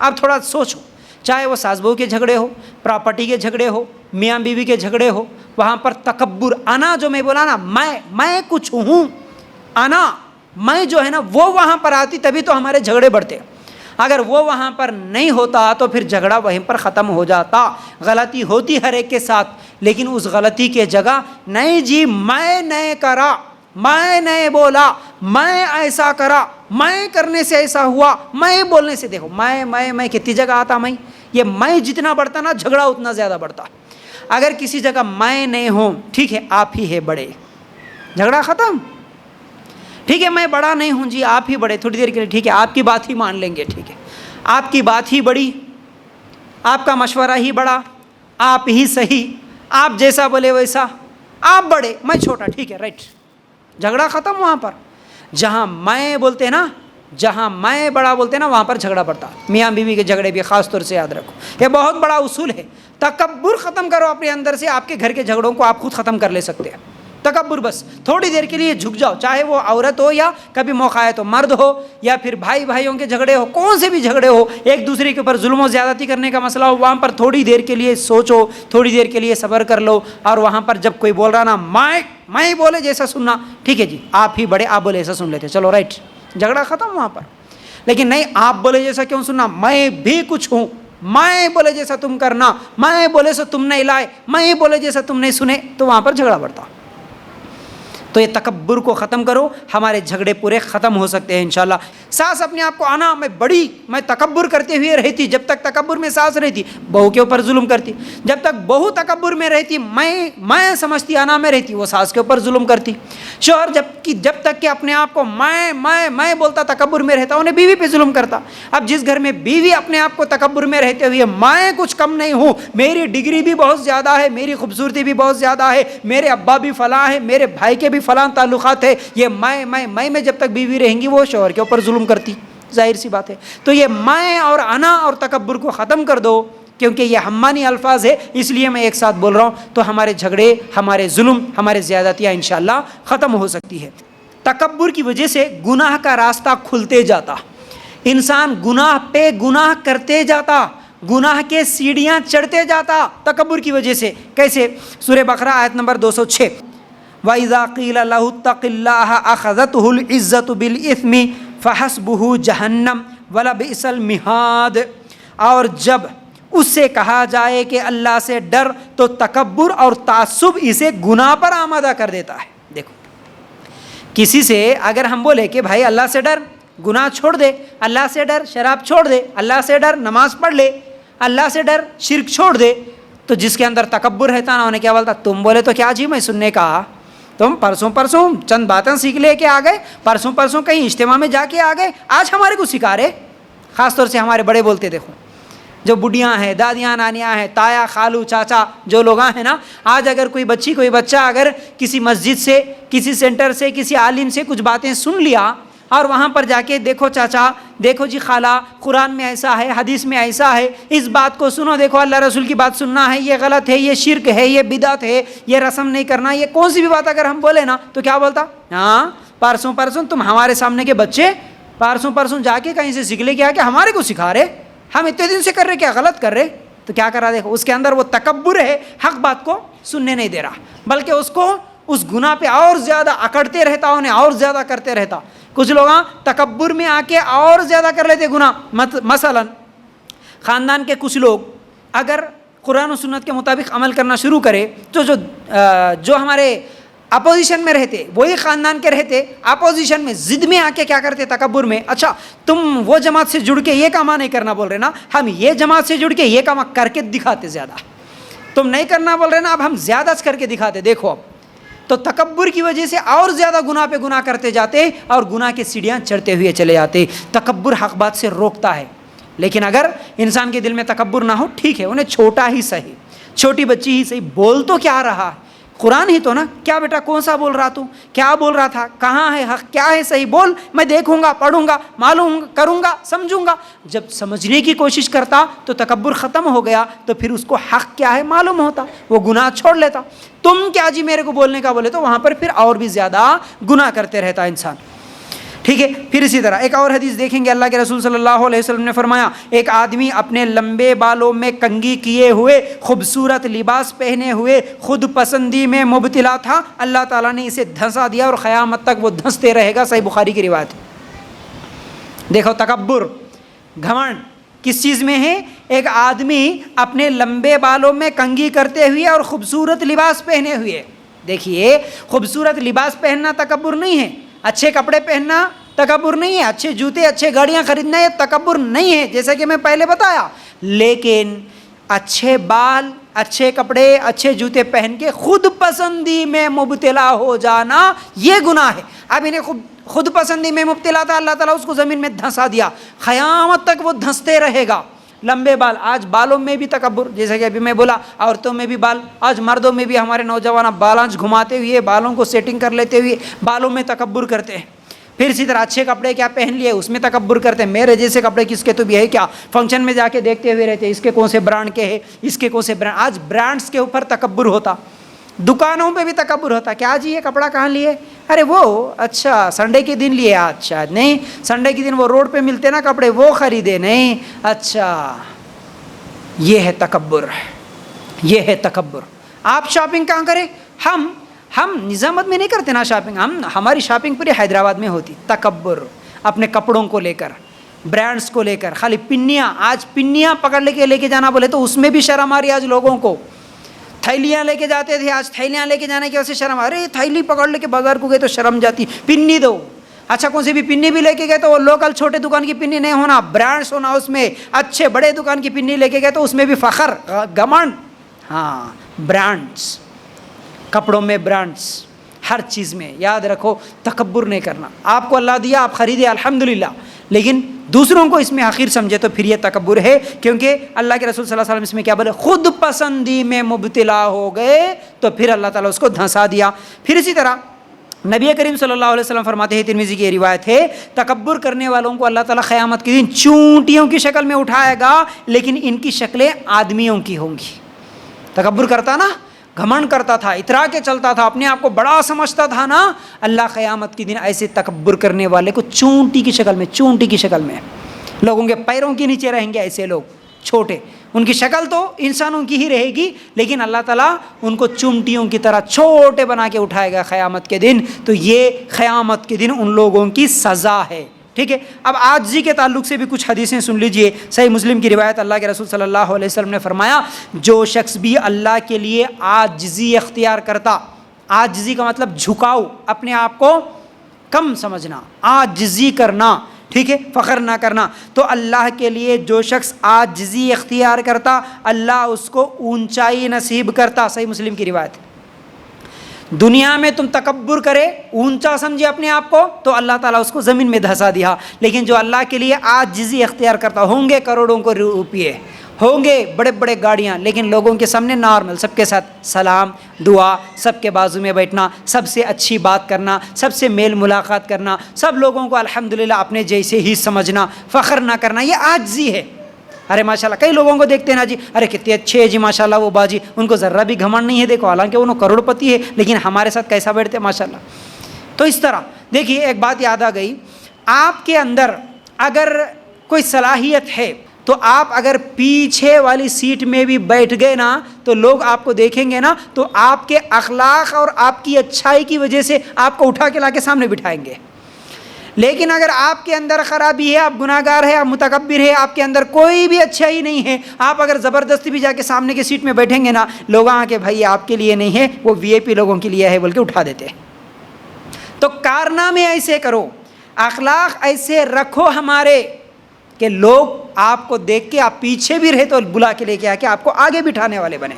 آپ تھوڑا سوچو، چاہے وہ ساس بہو کے جھگڑے ہو، پراپرٹی کے جھگڑے ہو، میاں بیوی کے جھگڑے ہو، وہاں پر تکبر، انا جو میں بولا نا، میں کچھ ہوں، انا میں جو ہے نا وہ وہاں پر آتی تبھی تو ہمارے جھگڑے بڑھتے. اگر وہ وہاں پر نہیں ہوتا تو پھر جھگڑا وہیں پر ختم ہو جاتا. غلطی ہوتی ہر ایک کے ساتھ، لیکن اس غلطی کے جگہ نہیں جی میں نے کرا، میں نے بولا، میں ایسا کرا، میں کرنے سے ایسا ہوا، میں بولنے سے، دیکھو میں کتنی جگہ آتا، میں جتنا بڑھتا نا جھگڑا اتنا زیادہ بڑھتا. اگر کسی جگہ میں نہیں ہوں، ٹھیک ہے آپ ہی ہے بڑے، جھگڑا ختم. ٹھیک ہے میں بڑا نہیں ہوں جی، آپ ہی بڑے، تھوڑی دیر کے لیے ٹھیک ہے آپ کی بات ہی مان لیں گے، ٹھیک ہے آپ کی بات ہی بڑی، آپ کا مشورہ ہی بڑا، آپ ہی صحیح، آپ جیسا بولے ویسا، آپ بڑے میں چھوٹا، ٹھیک ہے رائٹ، جھگڑا ختم. وہاں پر جہاں میں بولتے نا، جہاں میں بڑا بولتے نا وہاں پر جھگڑا پڑتا. میاں بیوی کے جھگڑے بھی خاص طور سے یاد رکھو، یہ بہت بڑا اصول ہے. تکبر ختم کرو اپنے اندر سے، آپ کے گھر کے جھگڑوں کو آپ خود ختم کر لے سکتے ہیں. تکبر، بس تھوڑی دیر کے لیے جھک جاؤ، چاہے وہ عورت ہو یا کبھی موقع ہے تو مرد ہو، یا پھر بھائی بھائیوں کے جھگڑے ہو، کون سے بھی جھگڑے ہو، ایک دوسرے کے اوپر ظلم و زیادتی کرنے کا مسئلہ ہو، وہاں پر تھوڑی دیر کے لیے سوچو، تھوڑی دیر کے لیے صبر کر لو. اور وہاں پر جب کوئی بول رہا نا میں بولے جیسا سننا، ٹھیک ہے جی آپ ہی بڑے، آپ بولے ایسا سن لیتے، چلو رائٹ، جھگڑا ختم وہاں پر. لیکن نہیں آپ بولے جیسا کیوں سننا، میں بھی کچھ ہوں، میں بولے جیسا تم کرنا، میں بولے سو تم نہیں لائے، میں بولے جیسا تم نہیں سنے، تو وہاں پر جھگڑا بڑھتا. تو یہ تکبر کو ختم کرو، ہمارے جھگڑے پورے ختم ہو سکتے ہیں انشاءاللہ. ساس اپنے آپ کو آنا میں بڑی، میں تکبر کرتے ہوئے رہتی، جب تک تکبر میں ساس رہتی بہو کے اوپر ظلم کرتی. جب تک بہو تکبر میں رہتی، میں سمجھتی آنا میں رہتی، وہ ساس کے اوپر ظلم کرتی. شوہر جب تک کہ اپنے آپ کو میں بولتا تکبر میں رہتا، انہیں بیوی پہ ظلم کرتا. اب جس گھر میں بیوی اپنے آپ کو تکبر میں رہتے ہوئے میں کچھ کم نہیں ہوں، میری ڈگری بھی بہت زیادہ ہے، میری خوبصورتی بھی بہت زیادہ ہے، میرے ابا بھی فلاں ہے، میرے بھائی کے بھی فلاں تعلقات ہے، یہ میں جب تک بیوی رہیں گی وہ شوہر کے اوپر ظلم کرتی، ظاہر سی بات ہے. تو یہ میں اور انا اور تکبر کو ختم کر دو، کیونکہ یہ ہمانی الفاظ ہے اس لیے میں ایک ساتھ بول رہا ہوں. تو ہمارے جھگڑے، ہمارے ظلم، ہمارے زیادتیاں انشاءاللہ ختم ہو سکتی ہے. تکبر کی وجہ سے گناہ کا راستہ کھلتے جاتا، انسان گناہ پہ گناہ کرتے جاتا، گناہ کے سیڑھیاں چڑھتے جاتا تکبر کی وجہ سے. کیسے؟ سورہ بقرہ آیت نمبر 206، وَإِذَا قِيلَ لَهُ اتَّقِ اللَّهَ أَخَذَتْهُ الْعِزَّةُ بِالْإِثْمِ فَحَسْبُهُ جَهَنَّمُ وَلَبِئْسَ الْمِهَادُ. اور جب اس سے کہا جائے کہ اللہ سے ڈر، تو تکبر اور تعصب اسے گناہ پر آمادہ کر دیتا ہے. دیکھو کسی سے اگر ہم بولے کہ بھائی اللہ سے ڈر، گناہ چھوڑ دے، اللہ سے ڈر، شراب چھوڑ دے، اللہ سے ڈر، نماز پڑھ لے، اللہ سے ڈر، شرک چھوڑ دے، تو جس کے اندر تکبر رہتا نا انہیں کیا بولتا، تم بولے تو کیا جی میں سننے کا، تم پرسوں چند باتیں سیکھ لے کے آ گئے، پرسوں کہیں اجتماع میں جا کے آ گئے، آج ہمارے کو سکھا رہے. خاص طور سے ہمارے بڑے بولتے، دیکھو جو بڈیاں ہیں، دادیاں، نانیاں ہیں، تایا، خالو، چاچا جو لوگ ہیں نا، آج اگر کوئی بچہ اگر کسی مسجد سے، کسی سینٹر سے، کسی عالم سے کچھ باتیں سن لیا اور وہاں پر جا کے دیکھو چاچا، دیکھو جی خالہ، قرآن میں ایسا ہے، حدیث میں ایسا ہے، اس بات کو سنو، دیکھو اللہ رسول کی بات سننا ہے، یہ غلط ہے، یہ شرک ہے، یہ بدعت ہے، یہ رسم نہیں کرنا، یہ کون سی بھی بات اگر ہم بولے نا تو کیا بولتا، ہاں پرسوں تم ہمارے سامنے کے بچے پرسوں جا کے کہیں سے سیکھ لے کے آ کے ہمارے کو سکھا رہے، ہم اتنے دن سے کر رہے، کیا غلط کر رہے. تو کیا کرا، دیکھو اس کے اندر وہ تکبر ہے، حق بات کو سننے نہیں دے رہا، بلکہ اس کو اس گناہ پہ اور زیادہ اکڑتے رہتا، انہیں اور زیادہ کرتے رہتا. کچھ لوگ تکبر میں آ کے اور زیادہ کر لیتے گناہ. مثلا خاندان کے کچھ لوگ اگر قرآن و سنت کے مطابق عمل کرنا شروع کرے تو جو ہمارے اپوزیشن میں رہتے، وہی خاندان کے رہتے، اپوزیشن میں ضد میں آ کے کیا کرتے، تکبر میں، اچھا تم وہ جماعت سے جڑ کے یہ کام نہیں کرنا بول رہے نا، ہم یہ جماعت سے جڑ کے یہ کام کر کے دکھاتے، زیادہ تم نہیں کرنا بول رہے نا، اب ہم زیادہ کر کے دکھاتے، دیکھو اب. تو تکبر کی وجہ سے اور زیادہ گناہ پہ گناہ کرتے جاتے اور گناہ کے سیڑھیاں چڑھتے ہوئے چلے جاتے. تکبر حق بات سے روکتا ہے، لیکن اگر انسان کے دل میں تکبر نہ ہو، ٹھیک ہے انہیں چھوٹا ہی صحیح، چھوٹی بچی ہی صحیح، بول تو کیا رہا ہے، قرآن ہی تو نا، کیا بیٹا کون سا بول رہا، تو کیا بول رہا تھا، کہاں ہے حق، کیا ہے صحیح، بول، میں دیکھوں گا، پڑھوں گا، معلوم کروں گا، سمجھوں گا. جب سمجھنے کی کوشش کرتا تو تکبر ختم ہو گیا، تو پھر اس کو حق کیا ہے معلوم ہوتا، وہ گناہ چھوڑ لیتا. تم کیا جی میرے کو بولنے کا بولے تو وہاں پر پھر اور بھی زیادہ گناہ کرتے رہتا انسان. ٹھیک ہے. پھر اسی طرح ایک اور حدیث دیکھیں گے, اللہ کے رسول صلی اللہ علیہ وسلم نے فرمایا, ایک آدمی اپنے لمبے بالوں میں کنگھی کیے ہوئے, خوبصورت لباس پہنے ہوئے, خود پسندی میں مبتلا تھا, اللہ تعالیٰ نے اسے دھنسا دیا اور قیامت تک وہ دھنستے رہے گا. صحیح بخاری کی روایت. دیکھو تکبر, گھمنڈ کس چیز میں ہے؟ ایک آدمی اپنے لمبے بالوں میں کنگھی کرتے ہوئے اور خوبصورت لباس پہنے ہوئے. دیکھیے خوبصورت لباس پہننا تکبر نہیں ہے, اچھے کپڑے پہننا تکبر نہیں ہے, اچھے جوتے اچھے گاڑیاں خریدنا یہ تکبر نہیں ہے, جیسا کہ میں پہلے بتایا. لیکن اچھے بال, اچھے کپڑے, اچھے جوتے پہن کے خود پسندی میں مبتلا ہو جانا یہ گناہ ہے. اب انہیں خود پسندی میں مبتلا تھا, اللہ تعالیٰ اس کو زمین میں دھنسا دیا, قیامت تک وہ دھنستے رہے گا. لمبے بال, آج بالوں میں بھی تکبر, جیسا کہ ابھی میں بولا عورتوں میں بھی بال, آج مردوں میں بھی ہمارے نوجوان بالانچ گھماتے ہوئے, بالوں کو سیٹنگ کر لیتے ہوئے بالوں میں تکبر کرتے ہیں. پھر اسی طرح اچھے کپڑے کیا پہن لیے اس میں تکبر کرتے ہیں. میرے جیسے کپڑے کس کے تو بھی ہے کیا, فنکشن میں جا کے دیکھتے ہوئے رہتے, اس کے کون سے برانڈ کے ہے, اس کے کون سے برانڈ. آج برانڈس کے اوپر تکبر ہوتا, دکانوں پہ بھی تکبر ہوتا. کیا جی یہ کپڑا کہاں لیے؟ ارے وہ اچھا سنڈے کے دن لیے, اچھا نہیں سنڈے کے دن وہ روڈ پہ ملتے نا کپڑے وہ خریدے, نہیں اچھا. یہ ہے تکبر, یہ ہے تکبر. آپ شاپنگ کہاں کریں؟ ہم نظامت میں نہیں کرتے نا شاپنگ, ہماری شاپنگ پوری حیدرآباد میں ہوتی. تکبر اپنے کپڑوں کو لے کر, برانڈس کو لے کر, خالی پنیاں, آج پنیاں پکڑ لے کے جانا بولے تو اس میں بھی شرم آ رہی ہے آج لوگوں کو. تھیلیاں لے کے جاتے تھے, آج تھیلیاں لے کے جانے کی وجہ سے شرم. ارے تھیلی پکڑ لے کے بازار کو گئے تو شرم جاتی, پنی دو. اچھا کون سی بھی پنی بھی لے کے گئے تو وہ لوکل چھوٹے دکان کی پنی نہیں ہونا, برانڈس ہونا اس میں. اچھے بڑے دکان کی پنی لے کے گئے تو اس میں بھی فخر, گھمنڈ. ہاں برانڈس, کپڑوں میں برانڈس, ہر چیز میں. یاد رکھو تکبر نہیں کرنا. آپ کو اللہ دیا آپ خریدے الحمدللہ, لیکن دوسروں کو اس میں حقیر سمجھے تو پھر یہ تکبر ہے. کیونکہ اللہ کے رسول صلی اللہ علیہ وسلم اس میں کیا بولے, خود پسندی میں مبتلا ہو گئے تو پھر اللہ تعالیٰ اس کو دھنسا دیا. پھر اسی طرح نبی کریم صلی اللہ علیہ وسلم فرماتے ہیں, ترمذی کی روایت ہے, تکبر کرنے والوں کو اللہ تعالیٰ قیامت کے دن چونٹیوں کی شکل میں اٹھائے گا, لیکن ان کی شکلیں آدمیوں کی ہوں گی. تکبر کرتا نا, گھمنڈ کرتا تھا, اترا کے چلتا تھا, اپنے آپ کو بڑا سمجھتا تھا نا, اللہ قیامت کے دن ایسے تکبر کرنے والے کو چونٹی کی شکل میں, چونٹی کی شکل میں, لوگوں کے پیروں کے نیچے رہیں گے ایسے لوگ چھوٹے. ان کی شکل تو انسانوں کی ہی رہے گی, لیکن اللہ تعالیٰ ان کو چونٹیوں کی طرح چھوٹے بنا کے اٹھائے گا قیامت کے دن. تو یہ قیامت کے دن ان لوگوں کی سزا ہے. ٹھیک ہے. اب عاجزی کے تعلق سے بھی کچھ حدیثیں سن لیجئے. صحیح مسلم کی روایت, اللہ کے رسول صلی اللہ علیہ وسلم نے فرمایا, جو شخص بھی اللہ کے لیے عاجزی اختیار کرتا, عاجزی کا مطلب جھکاؤ, اپنے آپ کو کم سمجھنا, عاجزی کرنا, ٹھیک ہے, فخر نہ کرنا. تو اللہ کے لیے جو شخص عاجزی اختیار کرتا, اللہ اس کو اونچائی نصیب کرتا. صحیح مسلم کی روایت. دنیا میں تم تکبر کرے, اونچا سمجھے اپنے آپ کو, تو اللہ تعالیٰ اس کو زمین میں دھسا دیا. لیکن جو اللہ کے لیے عاجزی اختیار کرتا, ہوں گے کروڑوں کو روپیے, ہوں گے بڑے بڑے گاڑیاں, لیکن لوگوں کے سامنے نارمل, سب کے ساتھ سلام دعا, سب کے بازو میں بیٹھنا, سب سے اچھی بات کرنا, سب سے میل ملاقات کرنا, سب لوگوں کو الحمدللہ اپنے جیسے ہی سمجھنا, فخر نہ کرنا, یہ عاجزی ہے. ارے ماشاءاللہ کئی لوگوں کو دیکھتے ہیں نا جی, ارے کتنے اچھے ہیں جی ماشاءاللہ وہ باجی, ان کو ذرہ بھی گھمنڈ نہیں ہے. دیکھو حالانکہ انہوں کروڑ پتی ہے, لیکن ہمارے ساتھ کیسا بیٹھتے ہیں ماشاءاللہ. تو اس طرح دیکھیے ایک بات یاد آ گئی, آپ کے اندر اگر کوئی صلاحیت ہے تو آپ اگر پیچھے والی سیٹ میں بھی بیٹھ گئے نا, تو لوگ آپ کو دیکھیں گے نا, تو آپ کے اخلاق اور آپ کی اچھائی کی وجہ سے آپ کو اٹھا کے لا کے سامنے بٹھائیں گے. لیکن اگر آپ کے اندر خرابی ہے, آپ گناہ گار ہے, آپ متکبر ہے, آپ کے اندر کوئی بھی اچھائی نہیں ہے, آپ اگر زبردستی بھی جا کے سامنے کی سیٹ میں بیٹھیں گے نا, لوگ آ کے بھائی آپ کے لیے نہیں ہے, وہ وی آئی پی لوگوں کے لیے ہے بول کے اٹھا دیتے. تو کارنامے ایسے کرو, اخلاق ایسے رکھو ہمارے, کہ لوگ آپ کو دیکھ کے آپ پیچھے بھی رہے تو بلا کے لے کے آ کے آپ کو آگے بٹھانے والے بنے.